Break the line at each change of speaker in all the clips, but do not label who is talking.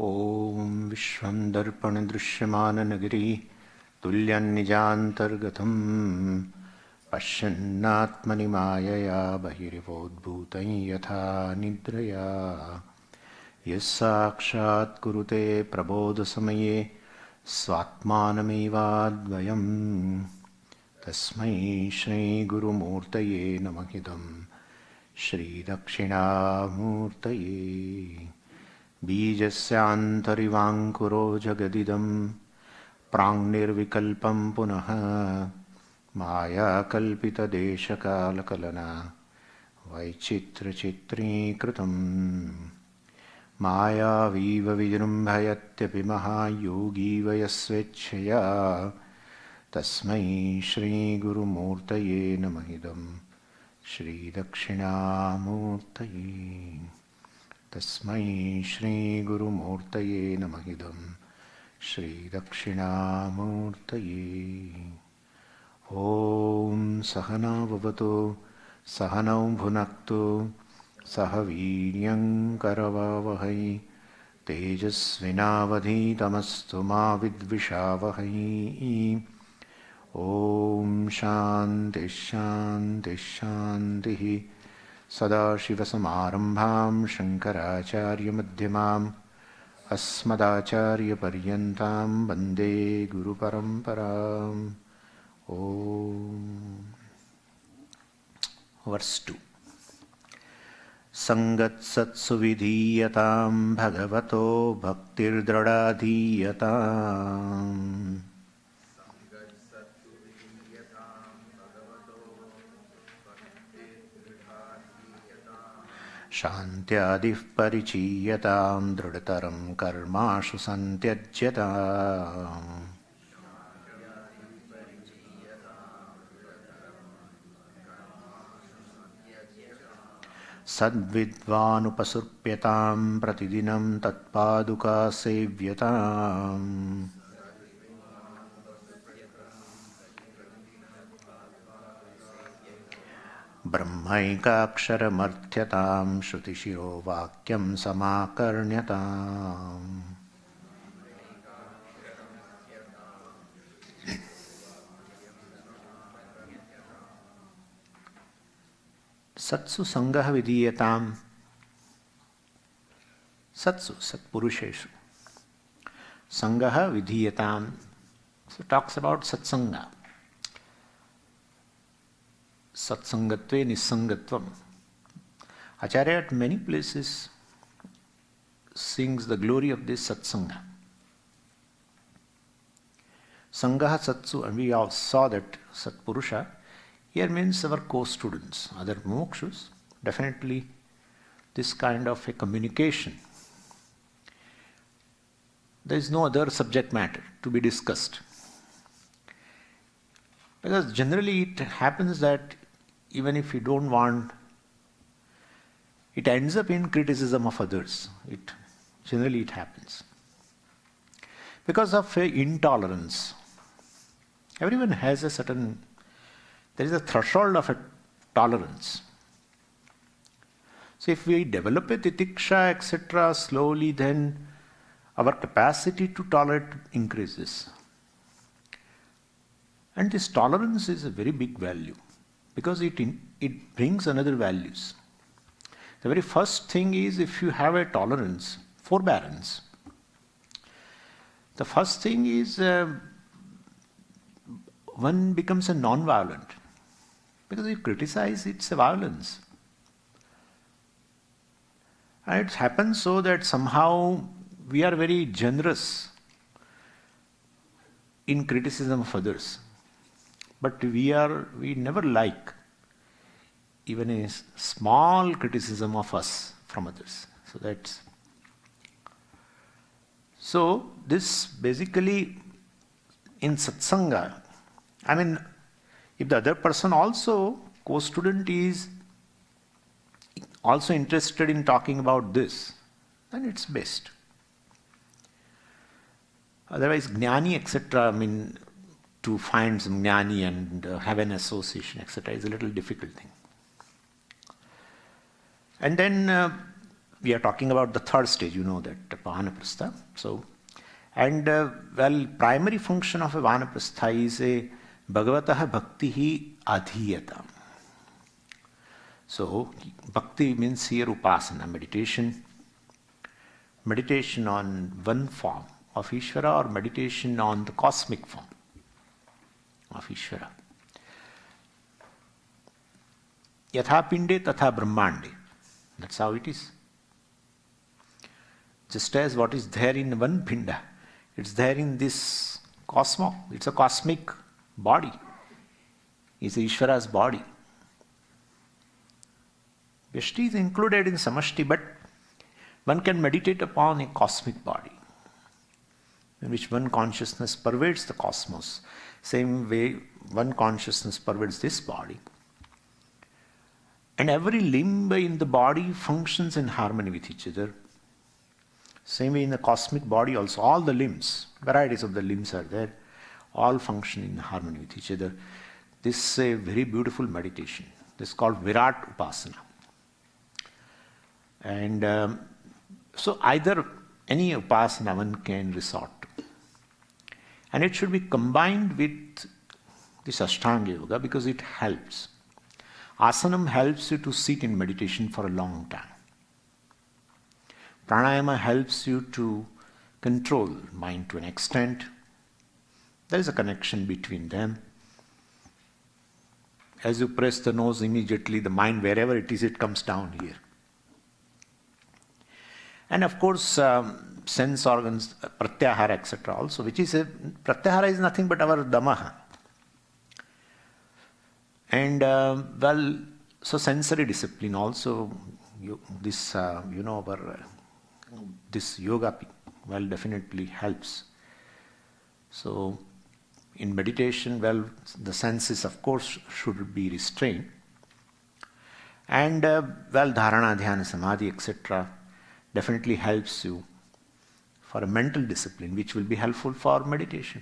Om Vishvam Darpan Drishyamana Nagari Tulyan Nijantargatam Pashyannatmani Mayaya Bahirivodbhutan Yatha Nidraya Yasakshat Kurute Prabodha Samaye Svatmanamevadvayam Tasmai Shri Guru Murtaye Namahidam Shri Dakshinamurtaye Bijasyantarivangkuro Jagadidam Prangnirvikalpam Punaha Maya Kalpita Deshakalakalana Vaichitra Chitri Kritam Maya Viva Vijrumbhayatyapi Mahayogi Vayasvechaya Tasmai Shri Guru Murtaye Namahidam Shri Dakshinamurtaye Tasmai Shri Guru Murtaye Namahidam Shri Dakshinamurtaye Om Sahana Vavatu Sahanau Bhunaktu Sahaviryam Karavavahai Tejasvinavadhitamastu ma vidvishavahai Om Shanti Shanti Shanti Sadashivasamarambham Shankaracharya Madhyamam Asmadacharya Paryantam Bande Guru Paramparam. Om. Verse 2. Sangat satsu vidhiyatam bhagavato bhaktir dradadhiyatam Shantyadih parichiyatam dridataram karmashu santyajyatam Sadvidvanupasupyatam pratidinam tatpaduka sevyatam Brahmaikaksharamarthyatam Shrutishiro Vakyam Samakarnyatam. Satsu Sangaha Vidhiyatam. Satsu, Satpurusheshu. Sangaha Vidhiyatam. So talks about Satsanga. Satsangatve Nisangatvam. Acharya at many places sings the glory of this Satsanga. Sangaha Satsu, and we all saw that Satpurusha here means our co-students, other mokshus. Definitely this kind of a communication. There is no other subject matter to be discussed. Because generally it happens that even if you don't want, it ends up in criticism of others. Generally it happens. Because of intolerance. Everyone has there is a threshold of a tolerance. So if we develop a titiksha, etc., slowly, then our capacity to tolerate increases. And this tolerance is a very big value because it brings another values. The very first thing is, if you have a tolerance, forbearance. The first thing is one becomes a non-violent. Because if you criticize, it's a violence. And it happens so that somehow we are very generous in criticism of others. But we never like even a small criticism of us from others. So this basically in satsanga, if the other person also, co-student, is also interested in talking about this, then it's best. Otherwise, jnani, etc., to find some jnani and have an association, etc., is a little difficult thing. And then we are talking about the third stage, you know that, vanaprastha. So, and primary function of a vanaprastha is a bhagavatah bhakti adhiyata. So, bhakti means here upasana, meditation. Meditation on one form of Ishvara or meditation on the cosmic form of Ishvara. Yatha pinde tatha brahmande. That's how it is. Just as what is there in one pinda, it's there in this cosmos. It's a cosmic body. It's Ishvara's body. Vyashti is included in Samashti, but one can meditate upon a cosmic body in which one consciousness pervades the cosmos. Same way one consciousness pervades this body. And every limb in the body functions in harmony with each other. Same way in the cosmic body also, all the limbs, varieties of the limbs are there, all function in harmony with each other. This is a very beautiful meditation. This is called Virat Upasana. And so either any Upasana one can resort to. And it should be combined with this Ashtanga Yoga because it helps. Asanam helps you to sit in meditation for a long time. Pranayama helps you to control mind to an extent. There is a connection between them. As you press the nose, immediately the mind, wherever it is, it comes down here. And of course, sense organs, pratyahara, etc. also, which is pratyahara is nothing but our damaha. And so sensory discipline also, this yoga definitely helps. So in meditation, the senses of course should be restrained. And dharana, dhyana, samadhi, etc. definitely helps you for a mental discipline, which will be helpful for meditation.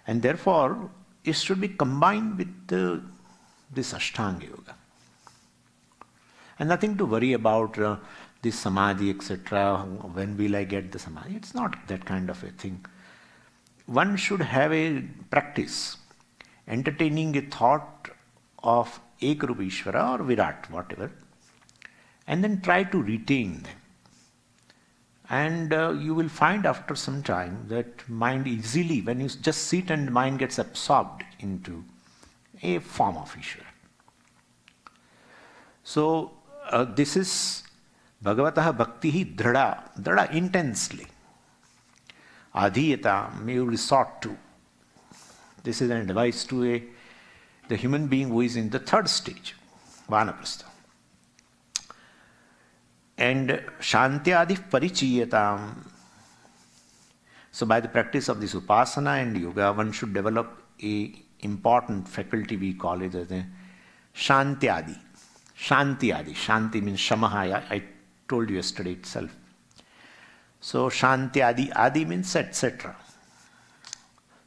And therefore, it should be combined with this Ashtanga Yoga. And nothing to worry about this samadhi, etc. When will I get the samadhi? It's not that kind of a thing. One should have a practice, entertaining a thought of Ekarupa Ishvara or Virat, whatever, and then try to retain them. And you will find after some time that mind easily, when you just sit and mind gets absorbed into a form of Ishvara. So this is Bhagavatah Bhakti Dhrada intensely. Adhiyata may you resort to. This is an advice to the human being who is in the third stage, Vanaprastha. And Shantyadi Parichiyatam. So by the practice of this Upasana and Yoga, one should develop a important faculty, we call it as a Shantyadi. Shantyadi. Shanti means Shamaha. I told you yesterday itself. So Shantyadi, Adi means etc.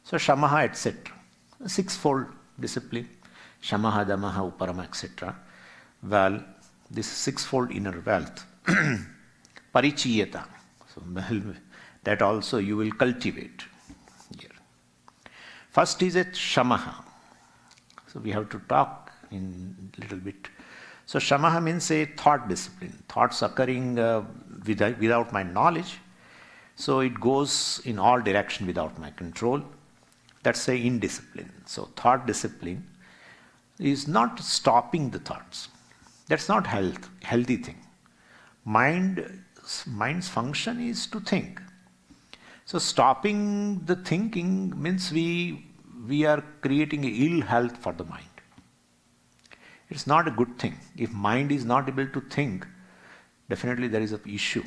So Shamaha, etc. Sixfold discipline. Shamaha, Damaha, Uparama, etc. This sixfold inner wealth. Parichiyata. So that also you will cultivate here. First is a Shamaha. So we have to talk in a little bit. So Shamaha means a thought discipline. Thoughts occurring without my knowledge. So it goes in all direction without my control. That's a indiscipline. So thought discipline is not stopping the thoughts. That's not healthy thing. Mind's function is to think. So stopping the thinking means we are creating ill health for the mind. It's not a good thing. If mind is not able to think, definitely there is an issue.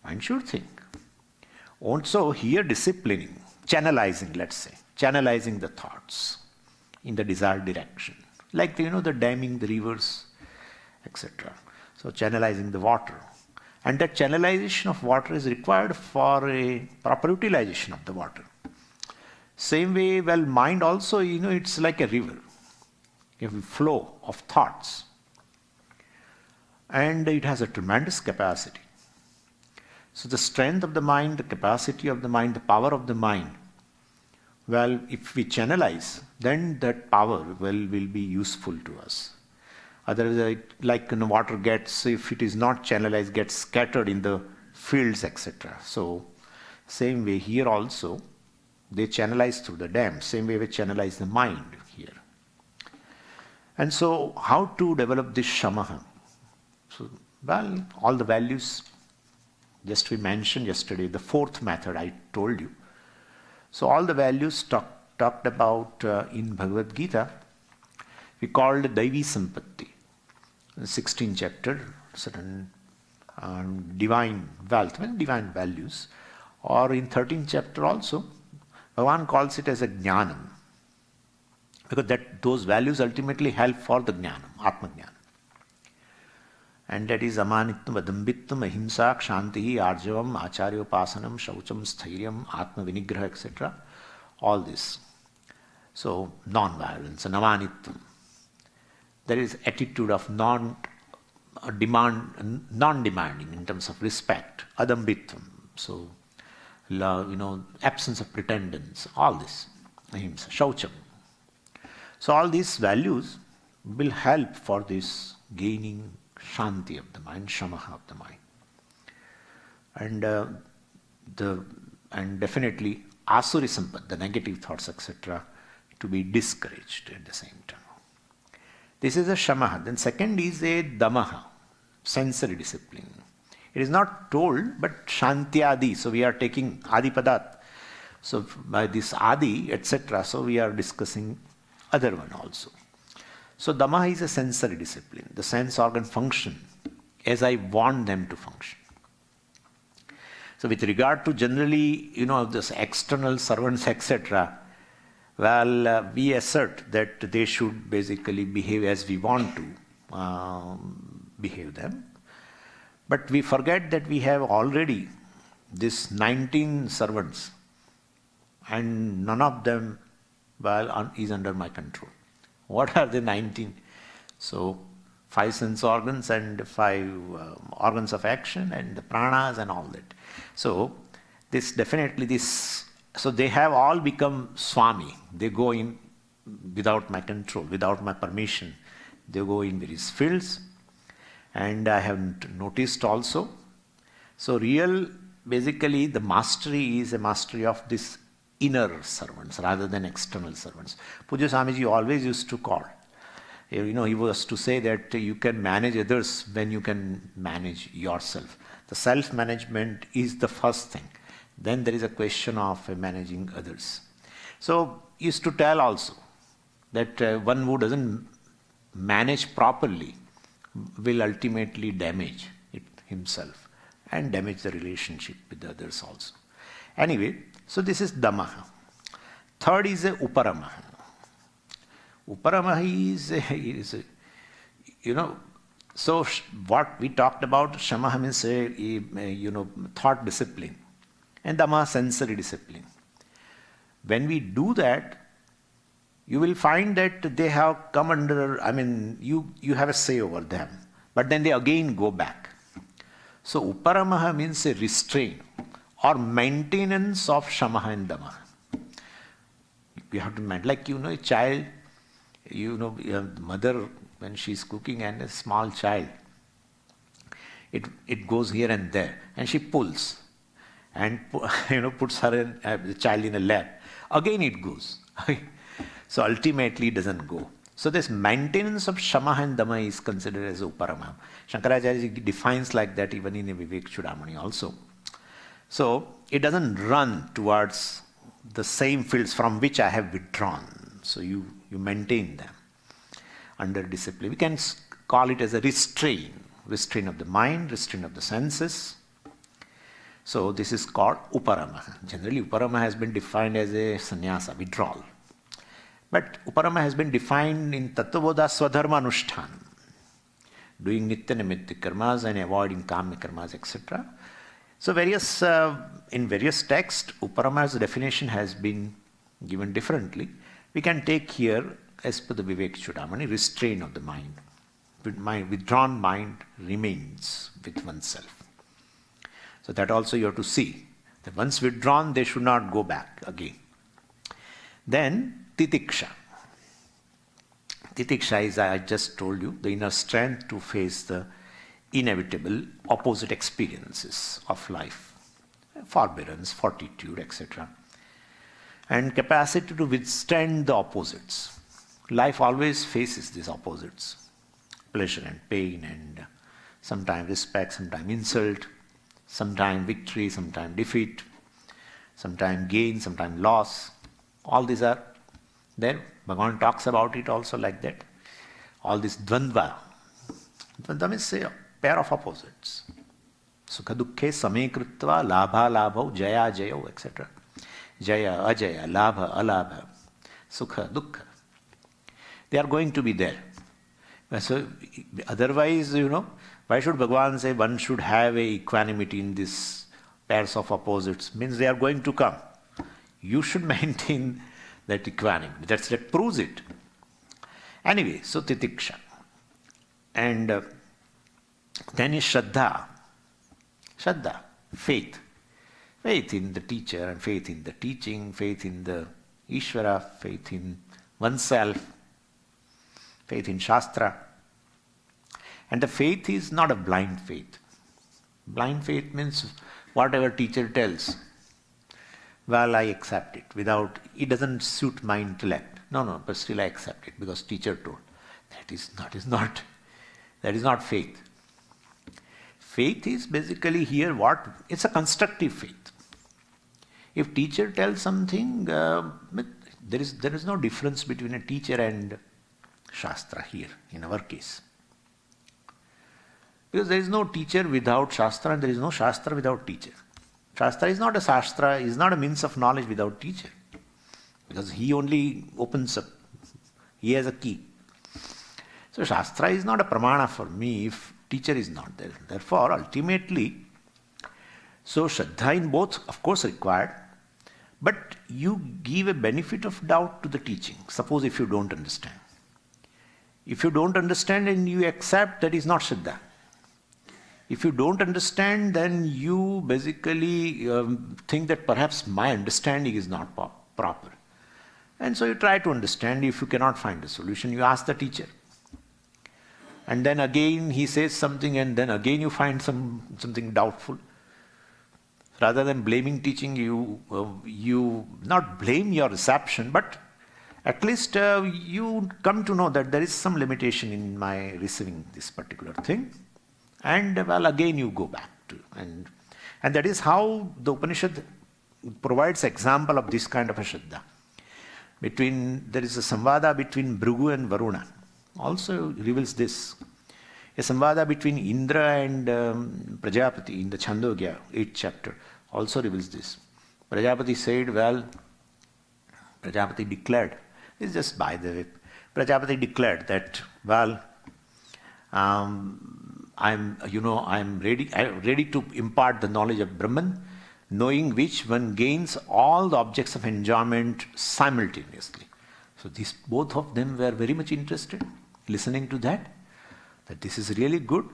Mind should think. Also here disciplining, channelizing, let's say, channelizing the thoughts in the desired direction. Like the damming the rivers, etc. So channelizing the water. And that channelization of water is required for a proper utilization of the water. Same way, mind also, it's like a river, a flow of thoughts. and it has a tremendous capacity. So the strength of the mind, the capacity of the mind, the power of the mind, well, if we channelize, then that power will be useful to us. Otherwise, like water gets, if it is not channelized, gets scattered in the fields, etc. So, same way here also, they channelize through the dam. Same way we channelize the mind here. And so, how to develop this shamaha? So, well, all the values, just we mentioned yesterday, the fourth method I told you. So, all the values talked about in Bhagavad Gita, we called Daivi Sampatti. In the 16th chapter, certain divine wealth, divine values. Or in 13th chapter also, Bhagavan calls it as a jnanam. Because those values ultimately help for the jnanam, atma jnanam. And that is amanitvam, adambitvam, ahimsa, kshanti, arjavam, acharya, pasanam, shaucham, sthiryam, atma vinigraha, etc. All this. So, non-violence and amanitvam. There is attitude of non-demanding in terms of respect, adambitvam. So, absence of pretendence, all this, ahimsa, shaucham. So all these values will help for this gaining shanti of the mind, shamaha of the mind. And definitely asuri sampat, the negative thoughts, etc., to be discouraged at the same time. This is a shamaha. Then second is a damaha, sensory discipline. It is not told, but shanti adi. So we are taking adi padat. So by this adi, etc., so we are discussing other one also. So damaha is a sensory discipline. The sense organ function as I want them to function. So with regard to generally, this external servants, etc., well, we assert that they should basically behave as we want to behave them. But we forget that we have already this 19 servants and none of them, is under my control. What are the 19? So 5 sense organs and 5 organs of action and the pranas and all that. So so they have all become Swami. They go in without my control, without my permission. They go in various fields. And I have noticed also. So basically the mastery is a mastery of this inner servants rather than external servants. Puja Swamiji always used to call. He was to say that you can manage others when you can manage yourself. The self-management is the first thing. Then there is a question of managing others. So he used to tell also that one who doesn't manage properly will ultimately damage himself and damage the relationship with the others also. Anyway, so this is damaha. Third is a uparamaha. Uparamaha is so what we talked about, shamaha means thought discipline and damaha sensory discipline. When we do that, you will find that they have come under, you have a say over them, but then they again go back. So uparamaha means a restraint or maintenance of shamaha and damaha. You have to like a child, the mother when she is cooking and a small child, it goes here and there and she pulls and puts the child in a lap. Again it goes. So ultimately it doesn't go. So this maintenance of shamaha and dhamma is considered as uparamaha. Shankaracharya defines like that even in a Vivek Chudamani also. So it doesn't run towards the same fields from which I have withdrawn. So you maintain them under discipline. We can call it as a restraint of the mind, restraint of the senses. So this is called uparamaha. Generally uparamaha has been defined as a sannyasa, withdrawal. But uparama has been defined in Tattvabodha Swadharma Anushtan, doing nitya nimitta karmas and avoiding kamya karmas, etc. So in various texts, uparama's definition has been given differently. We can take here, as per the Vivek Chudamani, restraint of the mind. withdrawn mind remains with oneself. So that also you have to see. That once withdrawn, they should not go back again. Then, titiksha. Titiksha is, I just told you, the inner strength to face the inevitable opposite experiences of life. Forbearance, fortitude, etc. And capacity to withstand the opposites. Life always faces these opposites. Pleasure and pain, and sometimes respect, sometimes insult, sometimes victory, sometimes defeat, sometimes gain, sometimes loss. All these are there. Bhagavan talks about it also like that. All this dvandva. Dvandva means a pair of opposites. Sukha dukkhe same krutva labha labhau jaya jayau, etc. Jaya ajaya, labha alabha, sukha dukkha. They are going to be there. So otherwise, why should Bhagavan say one should have a equanimity in these pairs of opposites? Means they are going to come. You should maintain that equanimity. That proves it. Anyway, so titiksha. And then is shraddha. Shraddha, faith. Faith in the teacher and faith in the teaching, faith in the Ishvara, faith in oneself, faith in Shastra. And the faith is not a blind faith. Blind faith means whatever teacher tells, well, I accept it. It doesn't suit my intellect. No, but still I accept it because teacher told. That is not faith. Faith is basically here what? It's a constructive faith. If teacher tells something, there is no difference between a teacher and Shastra here, in our case. Because there is no teacher without Shastra and there is no Shastra without teacher. Shastra is not a Shastra, is not a means of knowledge without teacher. Because he only opens up. He has a key. So Shastra is not a pramana for me if teacher is not there. Therefore, ultimately, so Shraddha in both, of course, required. But you give a benefit of doubt to the teaching. Suppose if you don't understand. If you don't understand and you accept, that is not Shraddha. If you don't understand, then you basically think that perhaps my understanding is not proper. And so you try to understand. If you cannot find a solution, you ask the teacher. And then again he says something and then again you find something doubtful. Rather than blaming teaching, you not blame your reception, but at least you come to know that there is some limitation in my receiving this particular thing. And again you go back to, and that is how the Upanishad provides example of this kind of a Shraddha. There is a samvada between Bhrigu and Varuna. Also reveals this. A samvada between Indra and Prajapati in the Chandogya 8th chapter also reveals this. Prajapati said, Prajapati declared, this is just by the way, Prajapati declared that, I'm ready to impart the knowledge of Brahman, knowing which one gains all the objects of enjoyment simultaneously. So both of them were very much interested, listening to that this is really good.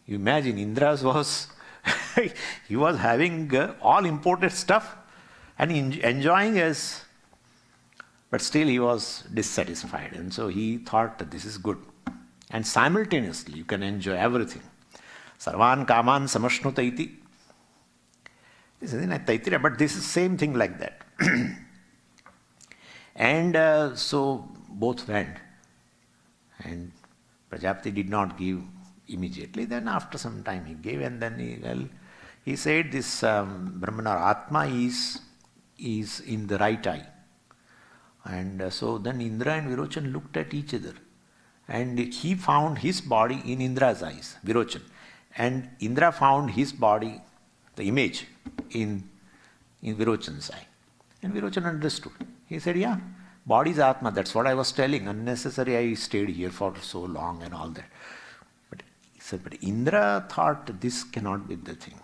You imagine Indra's was, he was having all imported stuff and enjoying but still he was dissatisfied. And so he thought that this is good. And simultaneously you can enjoy everything. Sarvan kaman samashnuta iti. This is in Taittiriya, but this is same thing like that. And so both went. And Prajapati did not give immediately. Then after some time he gave, and then he said this Brahman or Atma is in the right eye. And so then Indra and Virochan looked at each other. And he found his body in Indra's eyes, Virochan. And Indra found his body, the image, in Virochan's eye. And Virochan understood. He said, yeah, body is Atma, that's what I was telling. Unnecessary I stayed here for so long and all that. But he said, but Indra thought this cannot be the thing.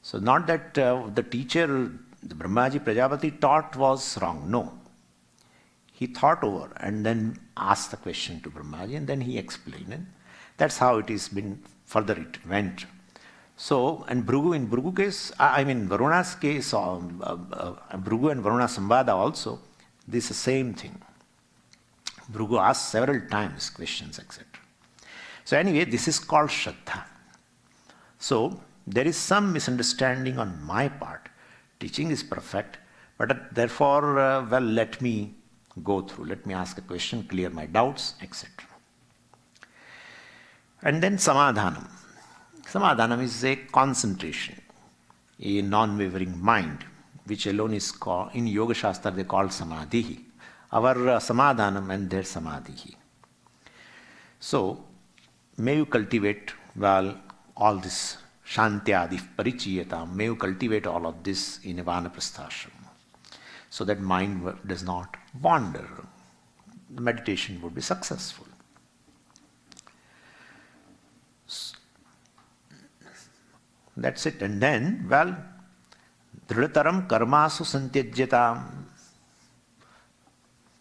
So not that the teacher, the Brahmaji Prajapati taught was wrong. No. he thought over and then asked the question to Brahmaji, and then he explained. And that's how it has been, further it went. So, and Bhrigu, in Bhrigu case, Varuna's case, Bhrigu and Varuna Sambada also, this is the same thing. Bhrigu asked several times questions, etc. So anyway, this is called Shraddha. So, there is some misunderstanding on my part. Teaching is perfect, but therefore, let me go through. Let me ask a question, clear my doubts, etc. And then Samadhanam. Samadhanam is a concentration, a non-wavering mind, which alone is called, in Yoga Shastra they call Samadhi. Our Samadhanam and their Samadhi. So, may you cultivate, all this Shantyadi Parichiyata, may you cultivate all of this in a Vanaprasthashram, so that mind does not wander. The meditation would be successful. That's it. And then, Dridataram karmasu santyajyatam.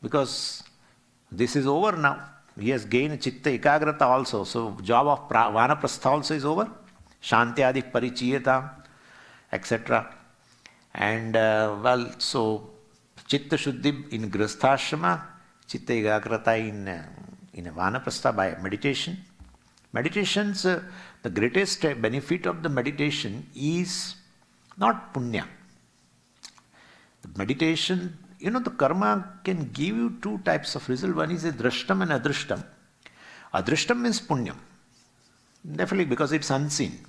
Because this is over now. He has gained chitta ekagrata also. So, job of vanaprastha also is over. Shantyadi parichiyata, etc. And, so, chitta shuddhi in grasthashrama, chitta ekagrata in a vanaprastha by meditation. Meditations, the greatest benefit of the meditation is not punya. The meditation, the karma can give you two types of result. One is a drashtam and adrishtam. Adrishtam means punyam. Definitely because it's unseen.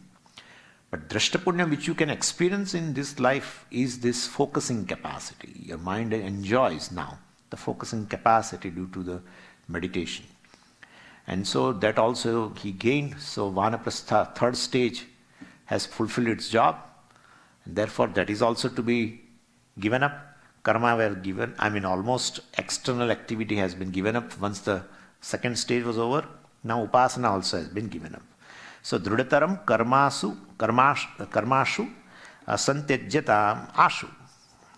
But drashta punyam, which you can experience in this life, is this focusing capacity. Your mind enjoys now the focusing capacity due to the meditation. And so that also he gained. So Vanaprastha, third stage, has fulfilled its job. And therefore that is also to be given up. Karma were given, almost external activity has been given up once the second stage was over. Now Upasana also has been given up. So Dridataram karmashu santyajyata ashu.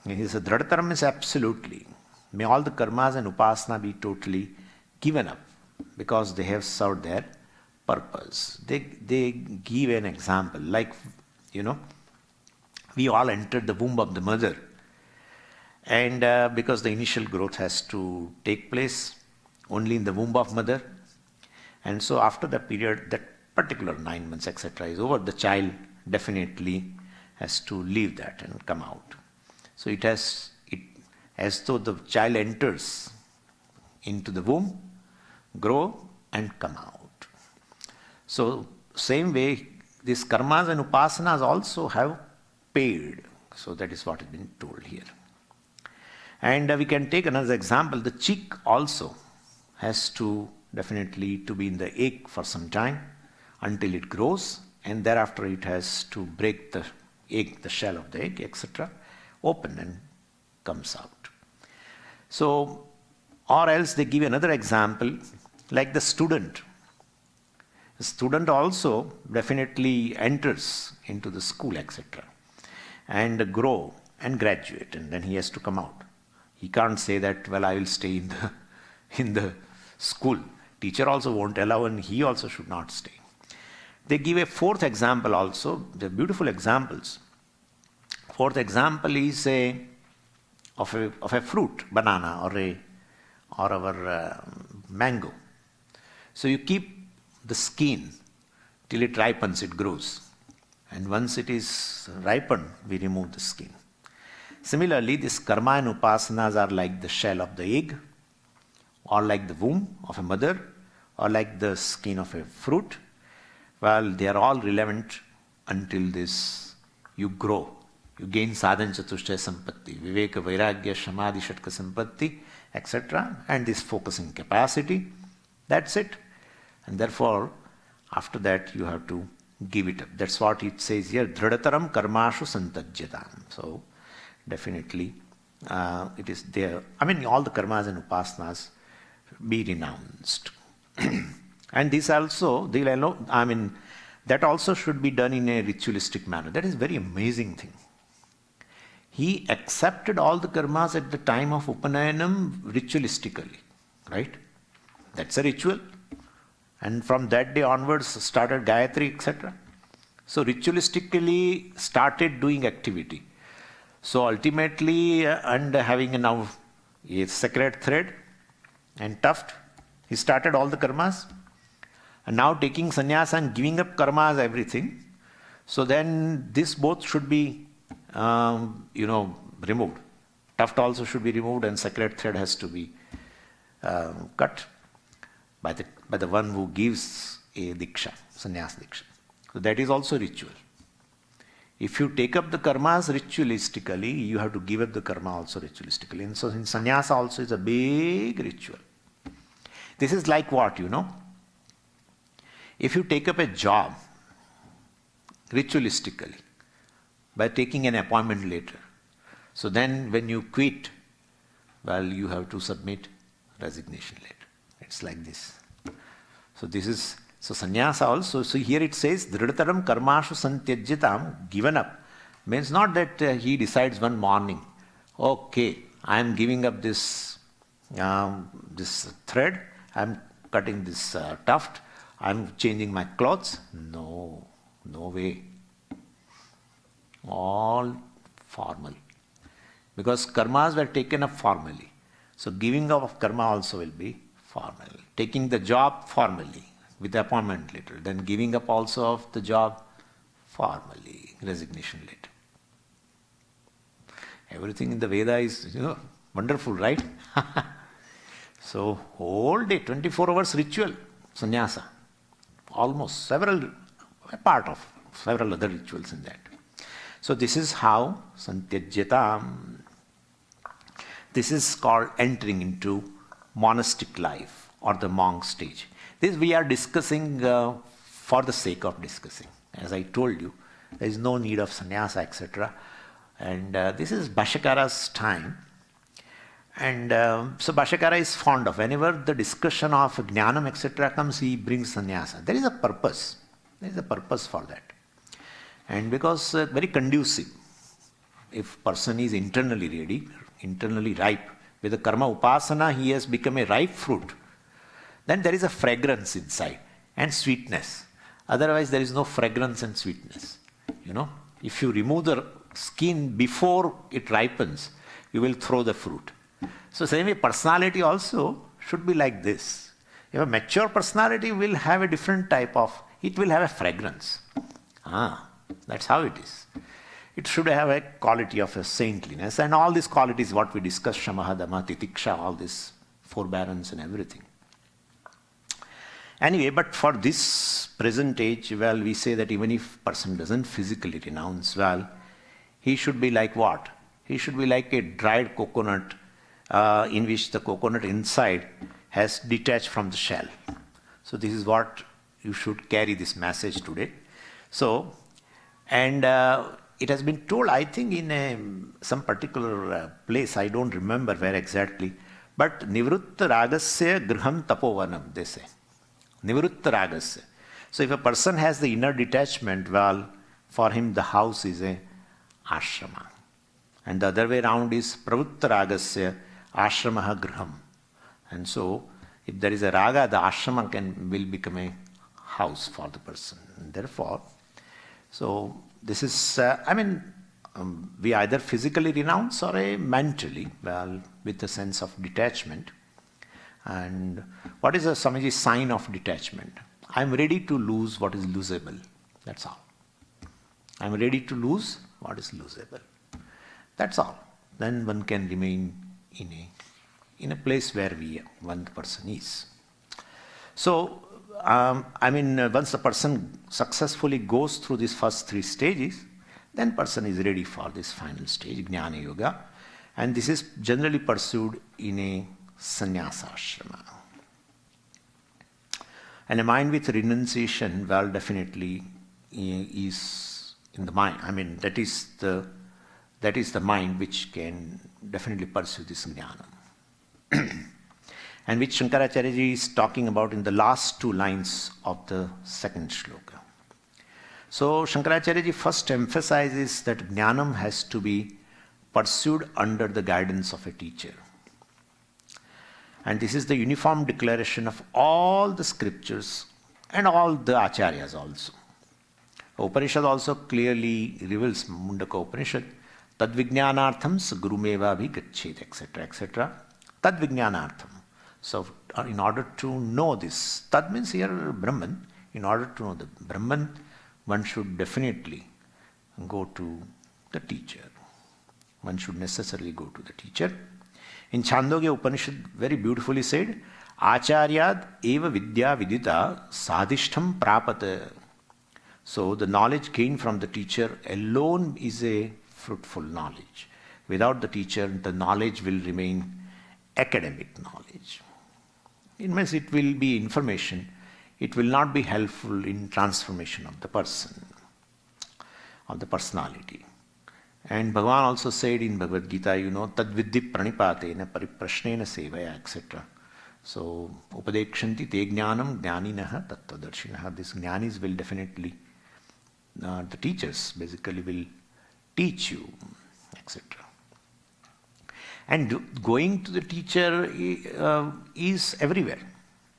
He said Dridataram is absolutely. May all the karmas and Upasana be totally given up, because they have served their purpose. They give an example, like, we all entered the womb of the mother, and because the initial growth has to take place only in the womb of mother, and so after that period, that particular 9 months, etc. is over, the child definitely has to leave that and come out. So it as though the child enters into the womb, grow and come out. So same way, these karmas and upasanas also have paid. So that is what has been told here. And we can take another example. The chick also has to definitely to be in the egg for some time until it grows, and thereafter it has to break the egg, the shell of the egg, etc., open and comes out. So, or else they give another example, like the student. The student also definitely enters into the school, etc., and grow and graduate, and then he has to come out. He can't say that, I will stay in the school. Teacher also won't allow, and he also should not stay. They give a fourth example also. They're beautiful examples. Fourth example is of a fruit, banana or our mango. So you keep the skin till it ripens, it grows. And once it is ripened, we remove the skin. Similarly, this karma and upasanas are like the shell of the egg, or like the womb of a mother, or like the skin of a fruit. They are all relevant until you grow. You gain sadhan chatushtaya sampatti, viveka, vairagya, samadhi, shatka sampatti, etc. And this focusing capacity. That's it. And therefore, after that, you have to give it up. That's what it says here. Dridataram karmashu santajyatam. So, definitely, it is there. All the karmas and upasanas be renounced. And this also, that also should be done in a ritualistic manner. That is a very amazing thing. he accepted all the karmas at the time of Upanayanam ritualistically, right? That's a ritual. And from that day onwards started Gayatri, etc. So ritualistically started doing activity. So ultimately, and having now a sacred thread and tuft, he started all the karmas. And now taking sannyasa and giving up karmas, everything. So then this both should be, removed. Tuft also should be removed and sacred thread has to be cut by the one who gives a diksha, sannyas diksha. So that is also ritual. If you take up the karmas ritualistically, you have to give up the karma also ritualistically. And so in sannyasa also is a big ritual. This is like what, If you take up a job ritualistically by taking an appointment later, so then when you quit, well, you have to submit resignation letter. It's like this. So sannyasa also, so here it says, Dridataram karmashu santyajyatam, given up. Means not that he decides one morning, okay, I am giving up this thread, I am cutting this tuft, I am changing my clothes. No way. All formal. Because karmas were taken up formally. So giving up of karma also will be formal. Taking the job formally with the appointment letter. Then giving up also of the job formally. Resignation letter. Everything in the Veda is, wonderful, right? So whole day, 24 hours ritual, sannyasa. Almost a part of several other rituals in that. So this is how santyajyatam. This is called entering into monastic life or the monk stage. This we are discussing for the sake of discussing. As I told you, there is no need of sannyasa, etc. And this is Bhashyakara's time. And so Bhashyakara is fond of, whenever the discussion of jnanam, etc. comes, he brings sannyasa. There is a purpose. There is a purpose for that. And because very conducive, if person is internally ready, internally ripe, with the karma upasana he has become a ripe fruit, then there is a fragrance inside and sweetness. Otherwise there is no fragrance and sweetness. If you remove the skin before it ripens, you will throw the fruit. So same way personality also should be like this. If a mature personality will have a different type of, it will have a fragrance. That's how it is. It should have a quality of a saintliness, and all these qualities what we discussed, shamaha, dhamma, titiksha, all this forbearance and everything. Anyway, but for this present age, well, we say that even if person doesn't physically renounce, well, he should be like what? He should be like a dried coconut in which the coconut inside has detached from the shell. So this is what you should carry this message today. So, and it has been told, I think, in some particular place, I don't remember where exactly, but Nivrutta Ragasya Griham Tapovanam, they say. Nivrutta Ragasya. So if a person has the inner detachment, well, for him the house is a ashrama. And the other way around is Pravutta Ragasya Ashramaha Griham. And so, if there is a raga, the ashrama will become a house for the person. And therefore, so this is, we either physically renounce or mentally, well, with a sense of detachment. And what is a Swamiji's sign of detachment? I am ready to lose what is losable. That's all. I am ready to lose what is losable. That's all. Then one can remain in a place where one person is. So, once the person successfully goes through these first three stages, then person is ready for this final stage, Jnana Yoga. And this is generally pursued in a sannyasa ashrama. And a mind with renunciation, well, definitely is in the mind. That is the mind which can definitely pursue this jnana. And which Shankaracharya ji is talking about in the last two lines of the second shloka. So Shankaracharya ji first emphasizes that jnanam has to be pursued under the guidance of a teacher. And this is the uniform declaration of all the scriptures and all the Acharyas also. Upanishad also clearly reveals, Mundaka Upanishad, Tadvijnanartham Gurumeva Bhigachet, etc., etc. Tadvijnanartham. So, in order to know this, Tad means here Brahman. In order to know the Brahman, one should definitely go to the teacher. One should necessarily go to the teacher. In Chandogya Upanishad, very beautifully said, Acharyad eva vidya vidita sadhishtham prapata. So the knowledge gained from the teacher alone is a fruitful knowledge. Without the teacher, the knowledge will remain academic knowledge. It means it will be information. It will not be helpful in transformation of the person, of the personality. And Bhagavan also said in Bhagavad Gita, Tadvidhi pranipatena pariprashnena sevaya, etc. So, upadekshanti te jnanam jnaninaha tattvadarshinaha. These jnanis will definitely, the teachers basically will teach you, etc. And going to the teacher is everywhere.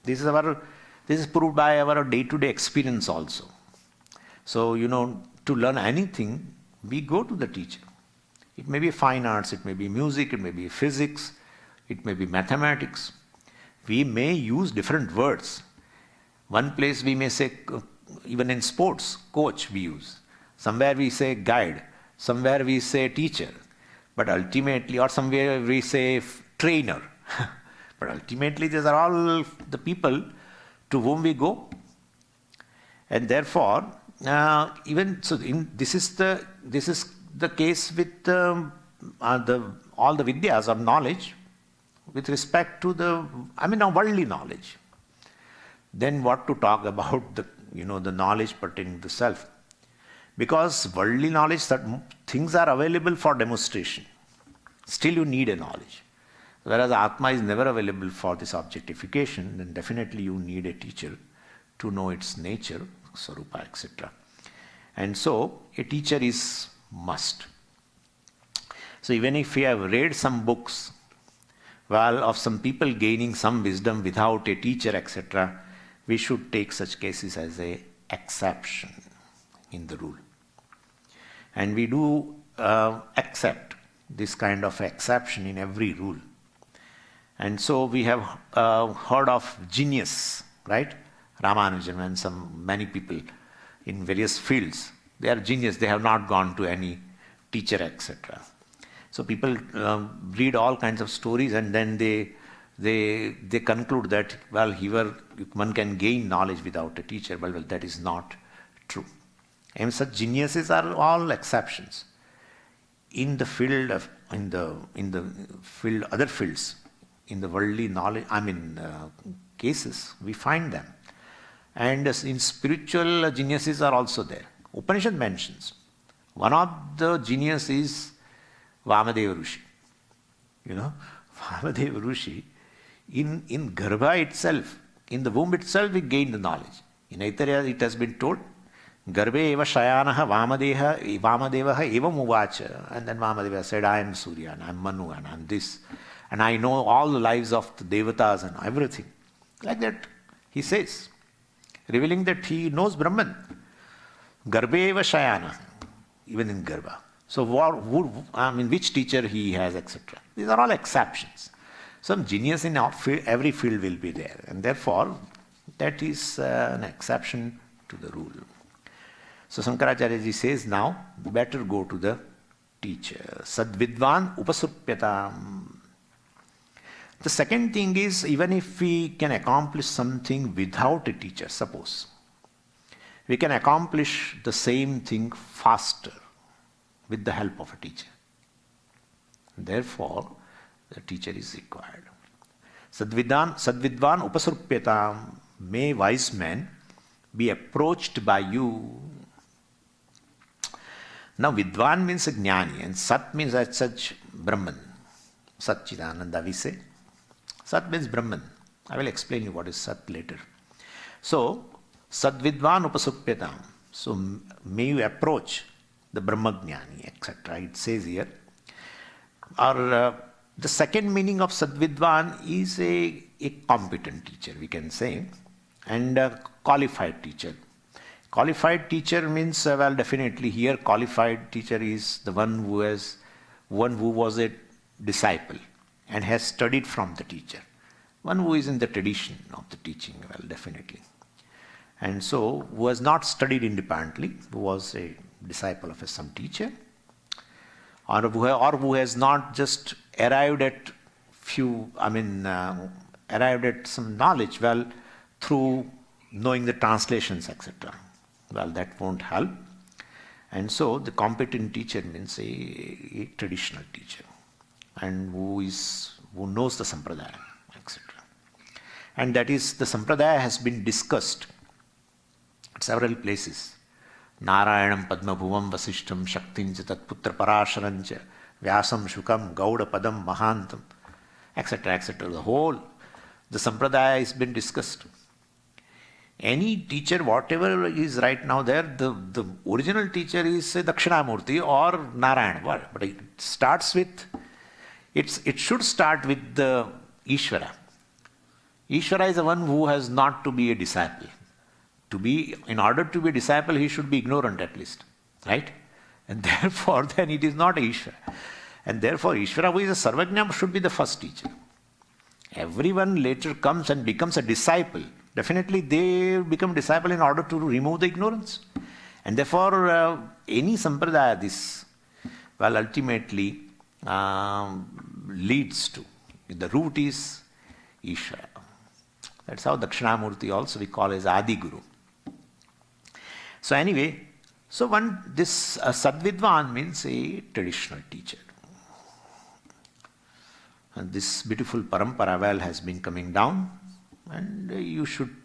This is proved by our day-to-day experience also. So, to learn anything, we go to the teacher. It may be fine arts, it may be music, it may be physics, it may be mathematics. We may use different words. One place we may say, even in sports, coach we use. Somewhere we say guide, somewhere we say teacher. But ultimately, or somewhere we say trainer. But ultimately, these are all the people to whom we go. And therefore, this is the case with all the vidyas or knowledge with respect to worldly knowledge. Then what to talk about the knowledge pertaining to self? Because worldly knowledge, certain things are available for demonstration. Still you need a knowledge. Whereas Atma is never available for this objectification, then definitely you need a teacher to know its nature, Sarupa, etc. And so a teacher is must. So even if we have read some books, of some people gaining some wisdom without a teacher, etc., we should take such cases as a exception in the rule. And we do accept this kind of exception in every rule. And so we have heard of genius, right? Ramanujan and many people in various fields. They are genius, they have not gone to any teacher, etc. So people read all kinds of stories and then they conclude that, one can gain knowledge without a teacher. Well, that is not true. And such geniuses are all exceptions. In the field of, other fields, in the worldly knowledge, cases, we find them. And in spiritual geniuses are also there. Upanishad mentions one of the genius is Vamadeva Rishi. Vamadeva Rishi, in Garbha itself, in the womb itself, he gained the knowledge. In Acharya it has been told, Garbhe eva shayanaha Vamadevaha evam uvacha. And then Vamadeva said, I am Surya, and I am Manu, and I am this. And I know all the lives of the devatas and everything. Like that, he says, revealing that he knows Brahman. Garbhe eva shayana, even in Garbha. So which teacher he has, etc. These are all exceptions. Some genius in every field will be there. And therefore, that is an exception to the rule. So Shankaracharya ji says now, better go to the teacher. Sadvidvan upasupyatam. The second thing is, even if we can accomplish something without a teacher, suppose, we can accomplish the same thing faster with the help of a teacher. Therefore, the teacher is required. Sadvidvan upasrupyatam, may wise men be approached by you. Now Vidvan means a jnani and Sat means as such Brahman. Satchidananda we say. Sat means Brahman. I will explain you what is Sat later. So, Sadvidvan upasupyatam. So, may you approach the Brahmajnani, etc. It says here. the second meaning of Sadvidwan is a competent teacher, we can say, and a qualified teacher. Qualified teacher means, well, definitely here qualified teacher is the one who was a disciple and has studied from the teacher. One who is in the tradition of the teaching, well, definitely. And so, who has not studied independently, who was a disciple of some teacher, or who has not just arrived at some knowledge, well, through knowing the translations, etc. Well, that won't help. And so, the competent teacher means a traditional teacher, and who knows the sampradaya, etc. And that is, the sampradaya has been discussed at several places. Narayanam Padmabhuvam Vasishtam Shaktincha Tatputra Parasharancha Vyasam Shukam Gauda Padam Mahantam, etc. etc. The sampradaya has been discussed. Any teacher, whatever is right now there, the original teacher is say Dakshinamurti or Narayana. But it starts with, it should start with the Ishvara. Ishvara is the one who has not to be a disciple. In order to be a disciple, he should be ignorant at least. Right? And therefore, then it is not Ishvara. And therefore, Ishvara, who is a Sarvajna, should be the first teacher. Everyone later comes and becomes a disciple. Definitely, they become disciple in order to remove the ignorance. And therefore, any sampradaya, ultimately leads to. The root is Ishvara. That's how Dakshinamurti also we call as Adi Guru. So anyway, this Sadvidwan means a traditional teacher. And this beautiful parampara well has been coming down, and you should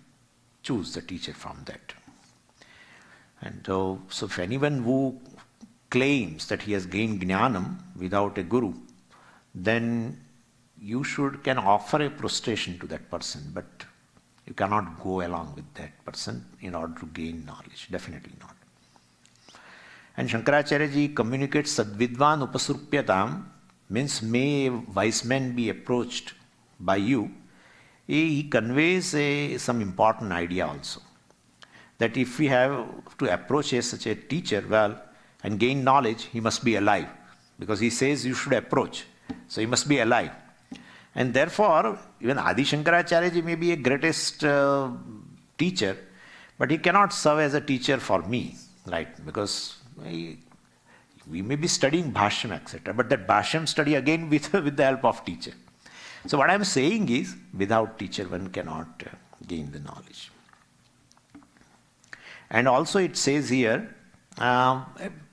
choose the teacher from that. And so if anyone who claims that he has gained jnanam without a guru, then you can offer a prostration to that person, but you cannot go along with that person in order to gain knowledge. Definitely not. And Shankaracharya ji communicates Sadvidvan Upasrupyatam, means may a wise man be approached by you. He conveys some important idea also. That if we have to approach such a teacher, well, and gain knowledge, he must be alive. Because he says you should approach. So he must be alive. And therefore, even Adi Shankaracharya ji may be a greatest teacher, but he cannot serve as a teacher for me, right? Because we may be studying Bhashyam, etc. But that Bhashyam study again with the help of teacher. So what I am saying is, without teacher one cannot gain the knowledge. And also it says here,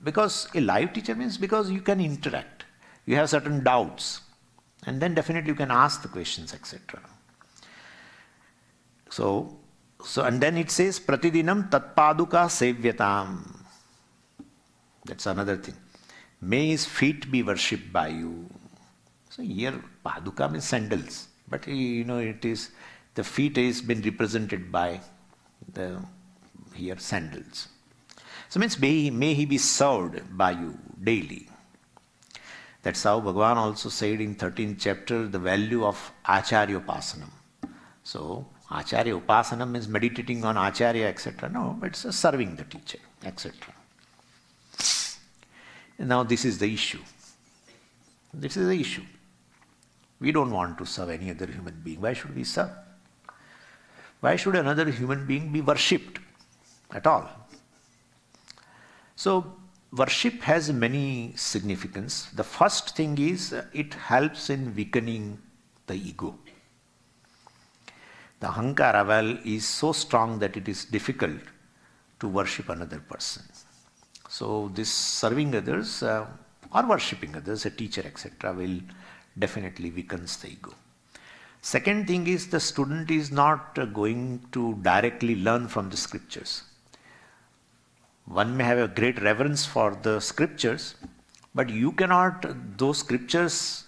because a live teacher means because you can interact. You have certain doubts. And then definitely you can ask the questions, etc. So and then it says, Pratidinam Tatpaduka Sevyatam. That's another thing. May his feet be worshipped by you. So here Paduka means sandals. But it is, the feet is been represented by the here sandals. So means may he be served by you daily. That's how Bhagavan also said in 13th chapter the value of Acharya Pasanam. So Acharya Pasanam means meditating on Acharya, etc. No, it's serving the teacher, etc. Now this is the issue. This is the issue. We don't want to serve any other human being. Why should we serve? Why should another human being be worshipped at all? So worship has many significance. The first thing is it helps in weakening the ego. The ahankara well is so strong that it is difficult to worship another person. So this serving others or worshipping others, a teacher, etc., will definitely weakens the ego. Second thing is the student is not going to directly learn from the scriptures. One may have a great reverence for the scriptures, but you cannot, those scriptures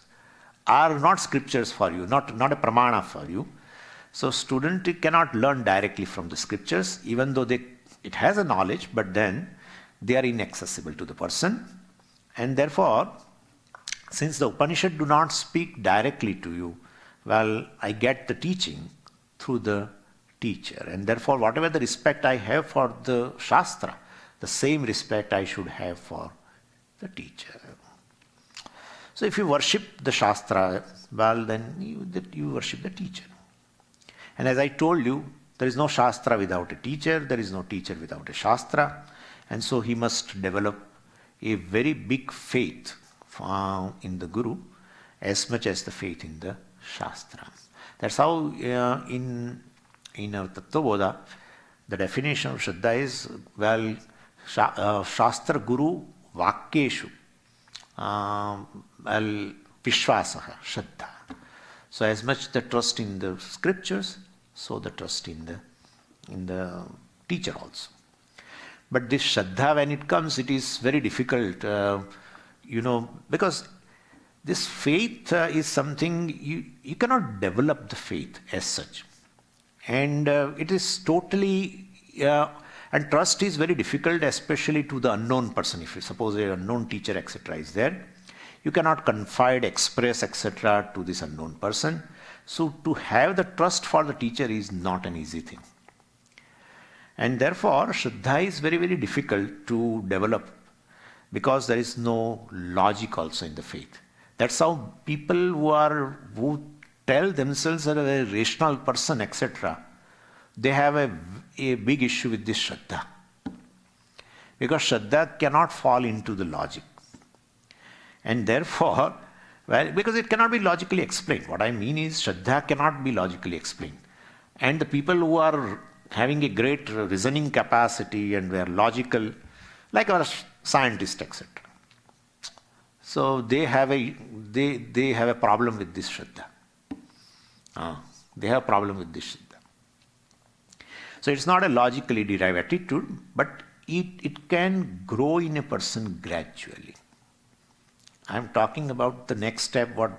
are not scriptures for you, not a pramana for you. So student cannot learn directly from the scriptures, even though it has a knowledge, but then they are inaccessible to the person. And therefore, Since the Upanishad do not speak directly to you, well, I get the teaching through the teacher. And therefore, whatever the respect I have for the Shastra, the same respect I should have for the teacher. So if you worship the Shastra, well, then you worship the teacher. And as I told you, there is no Shastra without a teacher, there is no teacher without a Shastra. And so he must develop a very big faith in the Guru as much as the faith in the Shastra. That's how in our Tattvabodha, the definition of Shraddha is, well, Shastra Guru Vakyeshu, well, Vishwasaha, Shraddha. So as much the trust in the scriptures, so the trust in the teacher also. But this Shraddha, when it comes, it is very difficult, because this faith is something, you cannot develop the faith as such. And it is totally, and trust is very difficult, especially to the unknown person. If you suppose an unknown teacher, etc. is there, you cannot confide, express, etc. to this unknown person. So to have the trust for the teacher is not an easy thing. And therefore, Shraddha is very, very difficult to develop because there is no logic also in the faith. That's how people who tell themselves are a very rational person, etc., they have a big issue with this Shraddha. Because Shraddha cannot fall into the logic. And therefore, well, because it cannot be logically explained. What I mean is, Shraddha cannot be logically explained. And the people who are having a great reasoning capacity and were logical, like our scientists, etc. So they have a problem with this Shraddha. They have a problem with this Shraddha. So it's not a logically derived attitude, but it can grow in a person gradually. I'm talking about the next step, what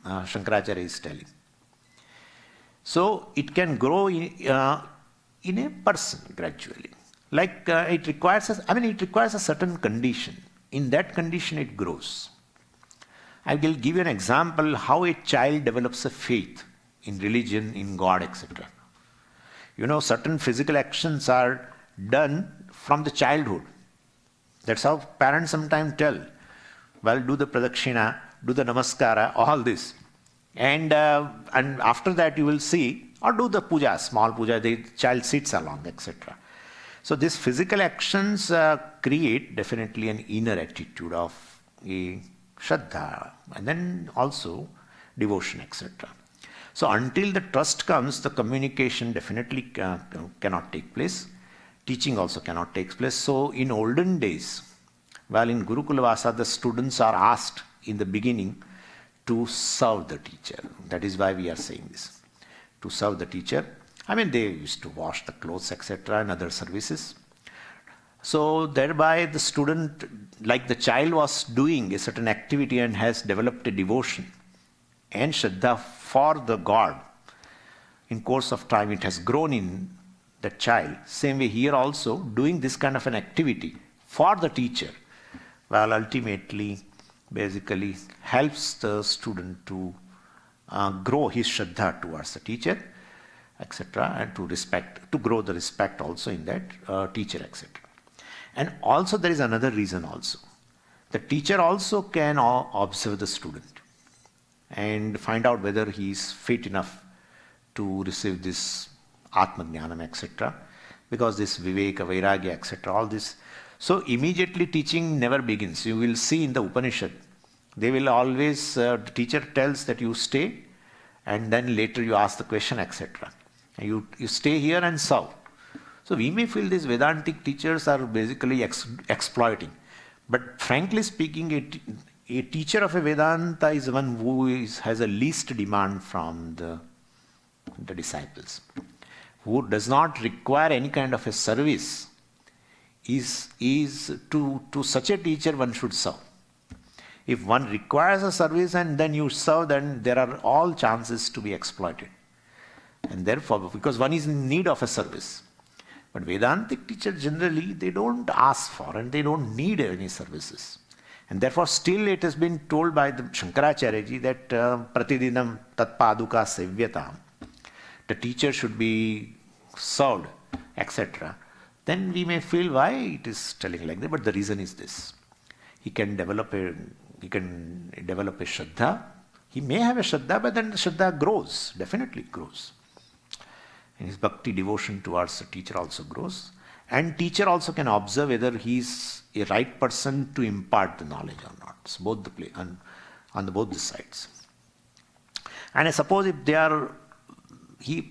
Shankaracharya is telling. So it can grow in a person gradually. Like it requires a certain condition. In that condition it grows. I will give you an example how a child develops a faith in religion, in God, etc. Certain physical actions are done from the childhood. That's how parents sometimes tell, well, do the pradakshina, do the namaskara, all this. And after that you will see, or do the puja, small puja, the child sits along, etc. So these physical actions create definitely an inner attitude of a Shraddha, and then also devotion, etc. So until the trust comes, the communication definitely cannot take place. Teaching also cannot take place. So in olden days, well, in Gurukula Vasa, the students are asked in the beginning to serve the teacher. That is why we are saying this. To serve the teacher. They used to wash the clothes, etc. and other services. So thereby the student, like the child was doing a certain activity and has developed a devotion and Shraddha for the God. In course of time it has grown in the child. Same way here also, doing this kind of an activity for the teacher, well, ultimately, basically helps the student to grow his Shraddha towards the teacher, etc., and to grow the respect also in that teacher, etc. And also there is another reason also. The teacher also can observe the student and find out whether he is fit enough to receive this Atma Jnanam, etc. Because this Viveka, Vairagya, etc., all this. So immediately teaching never begins. You will see in the Upanishad, they will always, the teacher tells that you stay and then later you ask the question, etc. You stay here and serve. So we may feel these Vedantic teachers are basically exploiting. But frankly speaking, a teacher of a Vedanta is one who has a least demand from the disciples. Who does not require any kind of a service is to such a teacher one should serve. If one requires a service and then you serve, then there are all chances to be exploited. And therefore, because one is in need of a service. But Vedantic teachers generally, they don't ask for and they don't need any services. And therefore still it has been told by the Shankaracharya ji that pratidinam tat paduka sevyatam, the teacher should be served, etc. Then we may feel why it is telling like that, but the reason is this. He can develop a Shraddha. He may have a Shraddha, but then the Shraddha grows, definitely grows. And his bhakti devotion towards the teacher also grows. And teacher also can observe whether he is a right person to impart the knowledge or not. It's both both the sides. And I suppose if the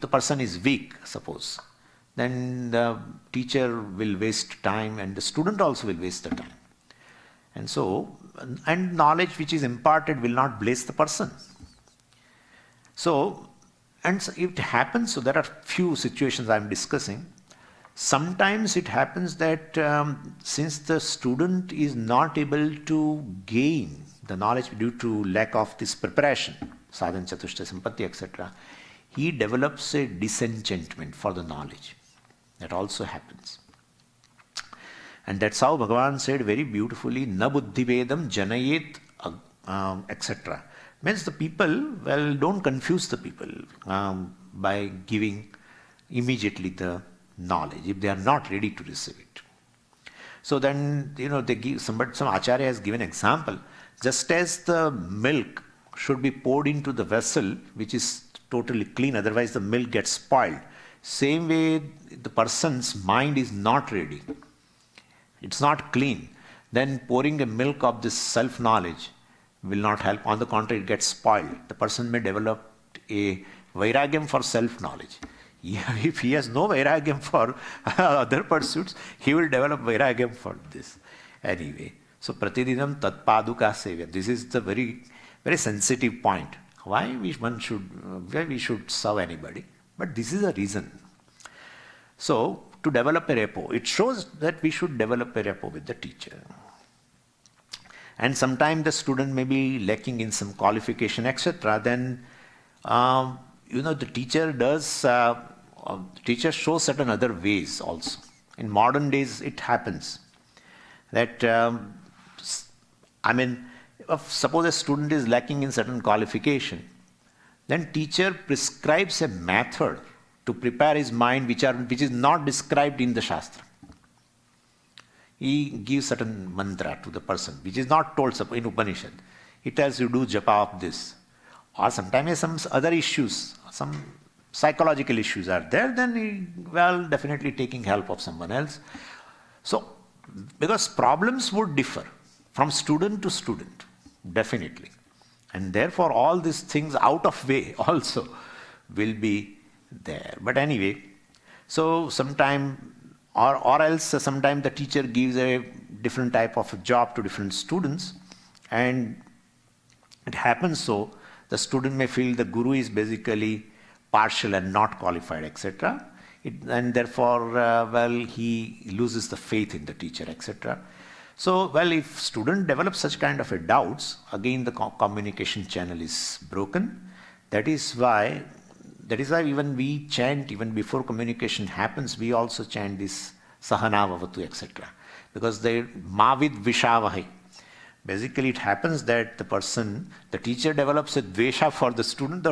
person is weak, suppose, then the teacher will waste time and the student also will waste the time. And so, and knowledge which is imparted will not bless the person. So it happens, so there are few situations I am discussing. Sometimes it happens that since the student is not able to gain the knowledge due to lack of this preparation, sadhana, chatushtaya, sampatti, etc., he develops a disenchantment for the knowledge. That also happens. And that's how Bhagavan said very beautifully, na buddhi vedam janayet, etc. Means the people, well, don't confuse the people by giving immediately the knowledge if they are not ready to receive it. So then, they give some Acharya has given example. Just as the milk should be poured into the vessel which is totally clean, otherwise the milk gets spoiled. Same way, the person's mind is not ready. It's not clean. Then pouring a milk of this self-knowledge will not help. On the contrary, it gets spoiled. The person may develop a vairagyam for self-knowledge. If he has no vairagyam for other pursuits, he will develop vairagyam for this. Anyway, so pratidinam tat paduka sevya. This is the very, very sensitive point. Why we should serve anybody. But this is a reason. So, to develop a rapport, it shows that we should develop a rapport with the teacher. And sometimes the student may be lacking in some qualification, etc. Then, the teacher shows certain other ways also. In modern days, it happens that, suppose a student is lacking in certain qualification, then teacher prescribes a method to prepare his mind which is not described in the Shastra. He gives certain mantra to the person which is not told in Upanishad. He tells you do japa of this. Or sometimes some other issues, some psychological issues are there, then he, definitely taking help of someone else. So, because problems would differ from student to student, definitely. And therefore all these things out of way also will be there. But anyway, so sometime or else sometime the teacher gives a different type of a job to different students, and it happens so the student may feel the guru is basically partial and not qualified, etc. And therefore, he loses the faith in the teacher, etc. So, if student develops such kind of a doubts, again the communication channel is broken. That is why even we chant, even before communication happens, we also chant this Sahana Vavatu, etc. Because they Mavid Vishavahi. Basically, it happens that the teacher develops a dvesha for the student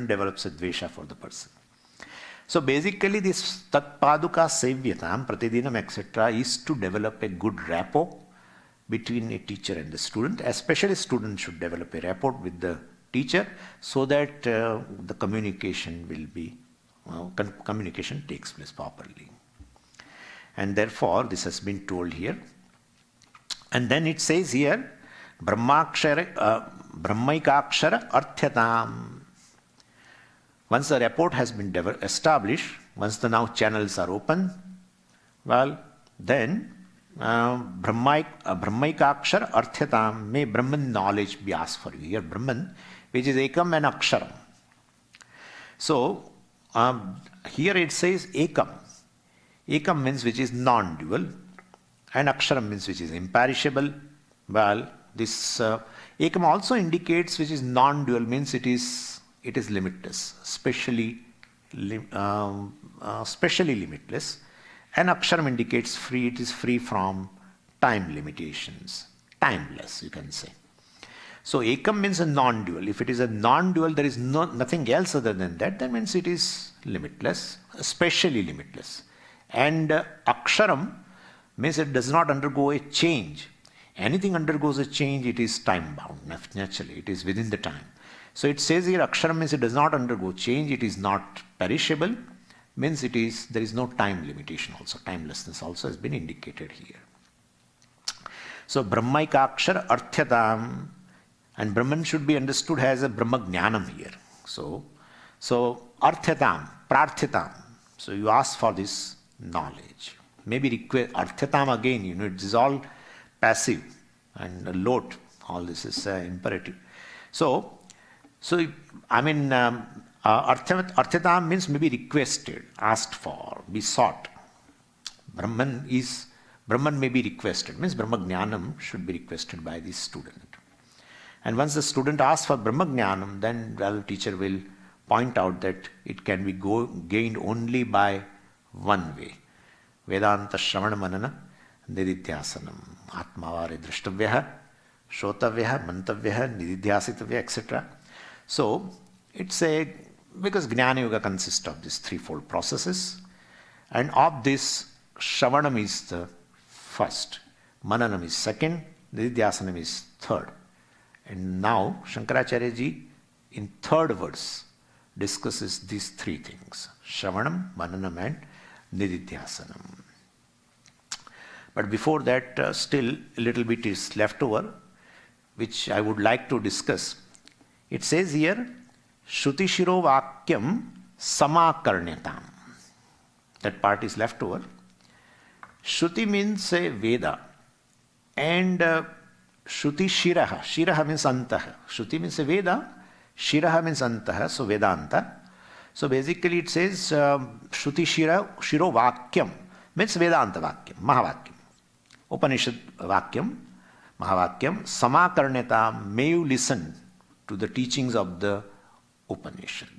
develops a dvesha for the person. So basically, this Tat Paduka Sevyatam, Pratidinam, etc. is to develop a good rapport between a teacher and the student. Especially students should develop a rapport with the teacher so that the communication communication takes place properly. And therefore, this has been told here. And then it says here, Brahmaikakshara Artyatam. Once the rapport has been established, once the now channels are open, then Brahmaikakshara Artyatam, may Brahman knowledge be asked for you. Here Brahman, which is Ekam and Aksharam. So, here it says Ekam. Ekam means which is non-dual, and Aksharam means which is imperishable. This Ekam also indicates which is non-dual, means it is limitless, specially limitless. And Aksharam indicates free, it is free from time limitations. timeless, you can say. So ekam means a non-dual. If it is a non-dual, there is nothing else other than that means it is limitless, especially limitless. And aksharam means it does not undergo a change. Anything undergoes a change, it is time bound, naturally, it is within the time. So it says here aksharam means it does not undergo change, it is not perishable, means there is no time limitation also, timelessness also has been indicated here. So brahmaika akshara artyatam, and Brahman should be understood as a Brahma Jnanam here. So artyatam, prartyatam, so you ask for this knowledge. Maybe request, artyatam again, it is all passive and lot, all this is imperative. So artyatam means maybe requested, asked for, be sought. Brahman may be requested, means Brahma Jnanam should be requested by the student. And once the student asks for Brahma Jnanam, then the teacher will point out that it can be gained only by one way. Vedanta Shravana Manana Nididhyasanam Atmavare Drashtavyaha Shotavyaha Mantavyaha Nididhyasitavya, etc. So because Jnana Yoga consists of these threefold processes, and of this Shravanam is the first, Mananam is second, Nididhyasanam is third. And now Shankaracharya ji in third verse discusses these three things: Shravanam, Mananam and Nididhyasanam. But before that, still a little bit is left over, which I would like to discuss. It says here, Shruti Shiro Vakyam Samakarnyatam. That part is left over. Shruti means a Veda, and Shruti Shiraha. Shiraha means Antaha. Shruti means a Veda, Shiraha means Antaha, so Vedanta. So basically it says Shruti Shiro Vakyam means Vedanta Vakyam, Mahavakyam. Upanishad Vakyam, Mahavakyam, Samakarneta, may you listen to the teachings of the Upanishad.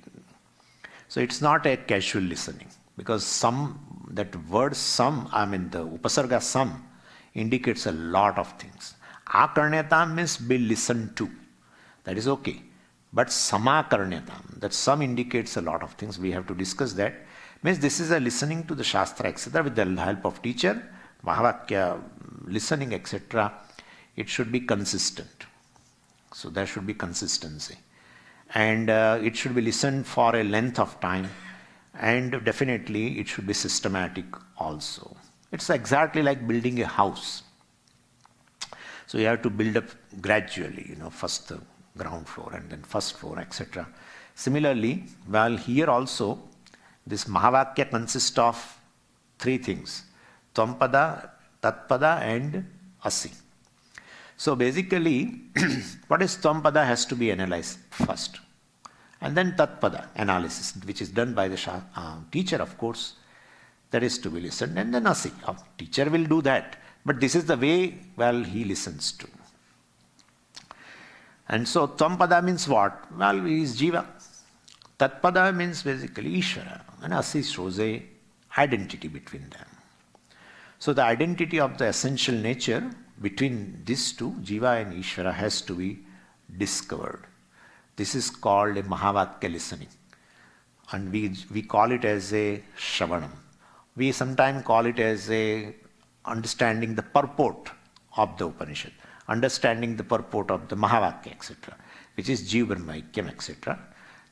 So it's not a casual listening, because that word some, the Upasarga some indicates a lot of things. Akarnyatam means be listened to. That is okay. But Samakarnyatam, that some indicates a lot of things. We have to discuss that. Means this is a listening to the Shastra, etc. with the help of teacher, Mahavakya, listening, etc. It should be consistent. So there should be consistency. And it should be listened for a length of time. And definitely it should be systematic also. It's exactly like building a house. So you have to build up gradually, first the ground floor and then first floor, etc. Similarly, here also, this Mahavakya consists of three things: Tvam-pada, Tat-pada and Asi. So basically, what is Tvam-pada has to be analyzed first. And then Tat-pada analysis, which is done by the teacher, of course, that is to be listened. And then Asi, teacher will do that. But this is the way, he listens to. And so Tvam-pada means what? He is Jiva. Tat-pada means basically Ishvara. And Asi shows a identity between them. So the identity of the essential nature between these two, Jiva and Ishvara, has to be discovered. This is called a Mahavakya listening. And we call it as a Shravanam. We sometimes call it as a understanding the purport of the Upanishad, understanding the purport of the Mahavakya, etc., which is Jiva Brahmaikyam, etc.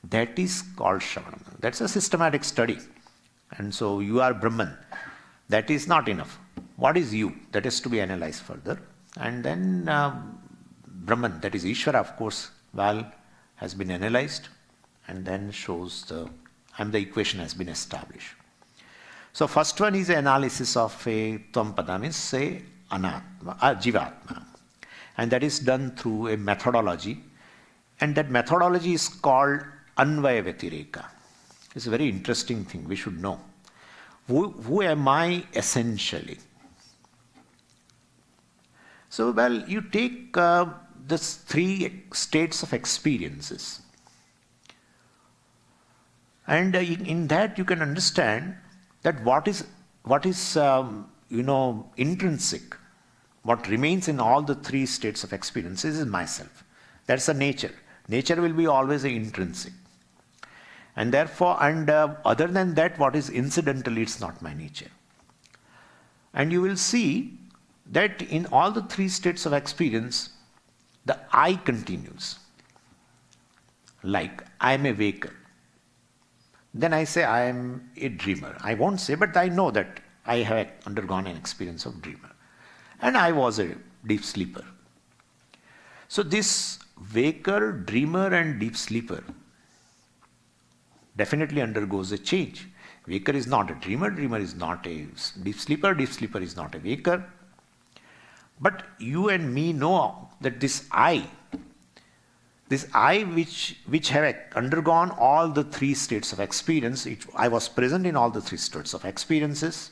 That is called Shravanam. That's a systematic study. And so you are Brahman. That is not enough. What is you? That is to be analyzed further. And then Brahman, that is Ishvara, of course, has been analyzed, and then shows the equation has been established. So first one is analysis of a Tvam-pada, means say Anatma, Jivatma. And that is done through a methodology. And that methodology is called Anvaya Vyatireka. It's a very interesting thing we should know. Who am I essentially? So, you take these three states of experiences. And in that you can understand that what is intrinsic, what remains in all the three states of experience is myself. That's a nature. Nature will be always intrinsic. And therefore, other than that, what is incidental, it's not my nature. And you will see that in all the three states of experience, the I continues. Like, I am a waker. Then I say I am a dreamer. I won't say, but I know that I have undergone an experience of dreamer. And I was a deep sleeper. So this waker, dreamer and deep sleeper definitely undergoes a change. Waker is not a dreamer, dreamer is not a deep sleeper is not a waker. But you and me know that this I which have undergone all the three states of experience, I was present in all the three states of experiences.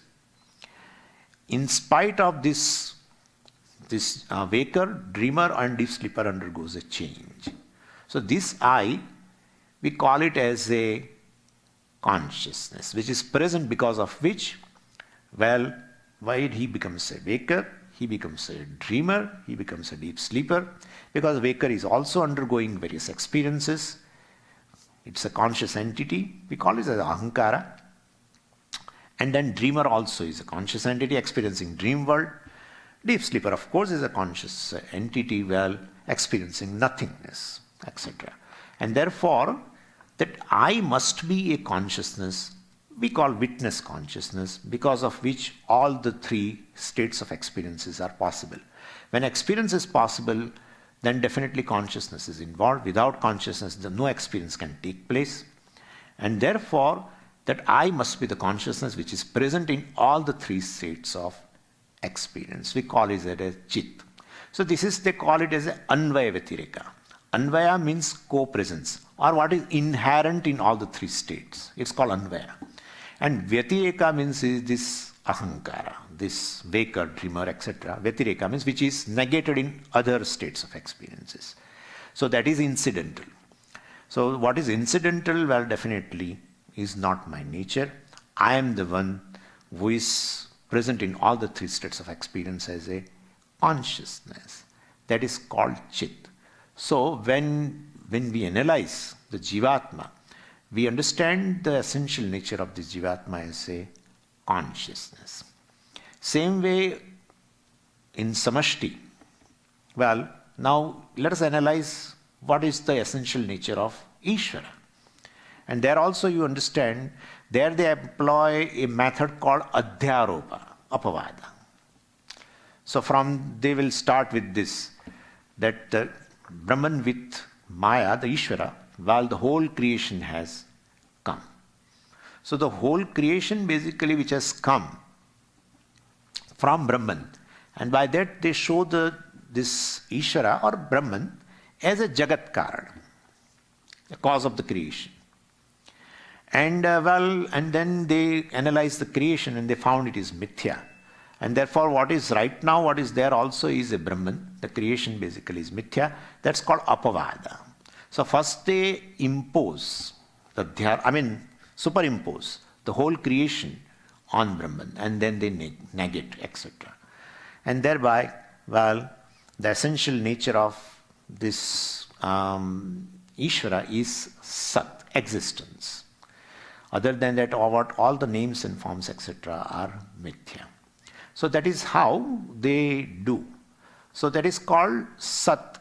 In spite of this waker, dreamer and deep sleeper undergoes a change. So this I, we call it as a consciousness, which is present, because of which, well, why he becomes a waker, he becomes a dreamer, he becomes a deep sleeper, because waker is also undergoing various experiences. It's a conscious entity, we call it as ahankara. And then dreamer also is a conscious entity experiencing dream world. Deep sleeper, of course, is a conscious entity, well, experiencing nothingness, etc. And therefore, that I must be a consciousness we call witness consciousness, because of which all the three states of experiences are possible. When experience is possible, then definitely consciousness is involved. Without consciousness, no experience can take place. And therefore, that I must be the consciousness which is present in all the three states of experience. We call it as chit. So this is, they call it as anvaya vyatireka. Anvaya means co-presence, or what is inherent in all the three states. It's called anvaya. And vyatireka means is this ahankara, this waker, dreamer, etc. Vyatireka means which is negated in other states of experiences. So that is incidental. So what is incidental? Well, definitely is not my nature. I am the one who is present in all the three states of experience as a consciousness. That is called chit. So when we analyze the jivatma, we understand the essential nature of this jivatma as a consciousness. Same way in samashti. Well, now let us analyze what is the essential nature of Ishvara. And there also you understand, there they employ a method called adhyaropa, apavada. So they will start with this, that the Brahman with Maya, the Ishvara, while the whole creation has come. So the whole creation basically which has come from Brahman, and by that they show this Ishvara or Brahman as a Jagat Karana, the cause of the creation. And and then they analyze the creation and they found it is mithya. And therefore what is right now, what is there also is a Brahman. The creation basically is mithya. That's called apavada. So first they impose, superimpose the whole creation on Brahman, and then they negate, etc. And thereby, well, the essential nature of this Ishvara is Sat, existence. Other than that, all the names and forms, etc. are mithya. So that is how they do. So that is called Sat.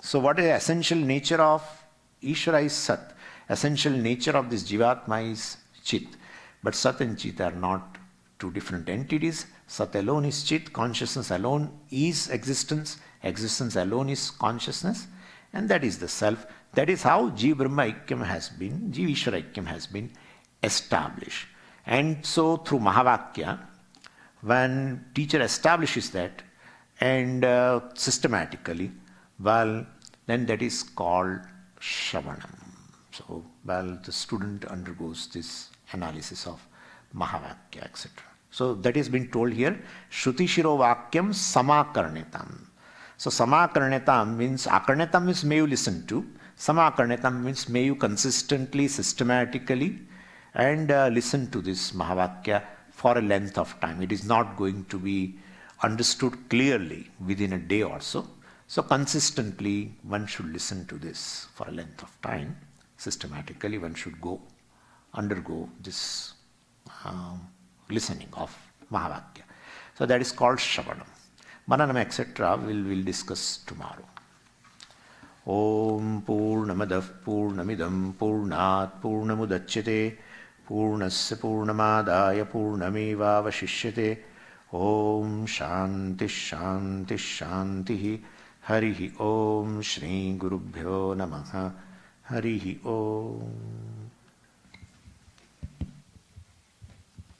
So what is the essential nature of Ishvara is Sat. Essential nature of this Jivatma is Chit. But Sat and Chit are not two different entities. Sat alone is Chit. Consciousness alone is existence. Existence alone is consciousness. And that is the self. That is how Jiva Brahma Aikyam has been, Jiva Ishvara Aikyam has been established. And so through Mahavakya, when teacher establishes that and systematically, well, then that is called Shravanam. So, well, the student undergoes this analysis of Mahavakya, etc. So that has been told here, Shruti Shiro Vakyam Samakarnetam. So Samakarnetam means, Akarnetam means may you listen to, Samakarnetam means may you consistently, systematically and listen to this Mahavakya for a length of time. It is not going to be understood clearly within a day or so. So consistently one should listen to this for a length of time. Systematically one should undergo this listening of Mahavakya. So that is called Shravanam. Mananam, etc. we'll discuss tomorrow. Om Purnamadav Purnamidam Purnat Purnamudachyate Purnasya Purnamadaya Purnamevavashishyate. Om Shanti Shanti Shanti. Harihi Om Shri Gurubhyo Namaha. Harihi Om.